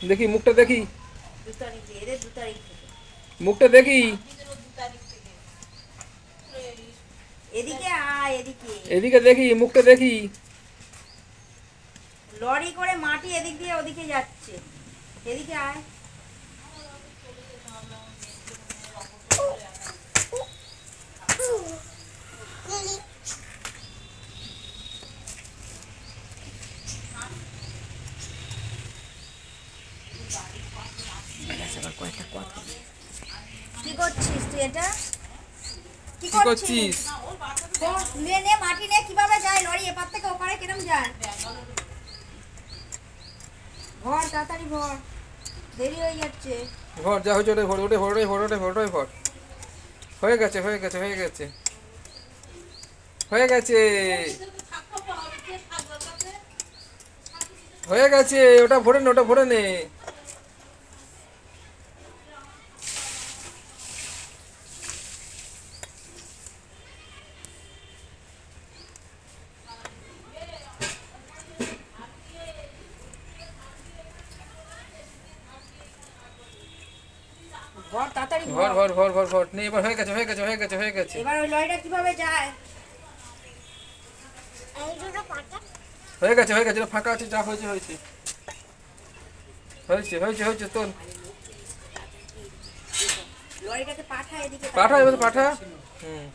দেখি মুখটা দেখি, 2 তারিখ এদের 2 তারিখ থেকে। মুখটা দেখি। এদিকে আয়, এদিকে। এদিকে দেখি, মুখটা দেখি। লরি করে মাটি এদিক দিয়ে ওদিকে যাচ্ছে, এদিকে আয়। কয়েকটা কথা, কি করছিস তুই এটা? কি কি করছিস? নে নে মাটি নে, কিভাবে যায় লরি এপার থেকে ওপারে, কিরম যায়? ভর তাড়াতাড়ি ভর, দেরি হয়ে যাচ্ছে। ঘর যা হয়েছে ওটাই ভর, ওটাই ভর, ওটাই ভর, ওটাই ভর, ওটাই ভর। হয়ে গেছে, হয়ে গেছে, হয়ে গেছে, হয়ে গেছে, হয়ে গেছে। ওটা ভরে নে, ওটা ভরে নে। ভর তাড়াতাড়ি ভর ভর। ভর ভর ভর ভর নে, এবার হয়ে গেছে, হয়ে গেছে, হয়ে গেছে, হয়ে গেছে, এবার ওই লরিটা কিভাবে যায়? হয়ে গেছে, হয়ে গেছে। এটা ফাঁকা আছে, যা হয়েছে হয়েছে, হয়েছে, হয়েছে, হয়েছে। তোর লরিটাকে পাঠা এদিকে, পাঠা, এবার পাঠা। হুম।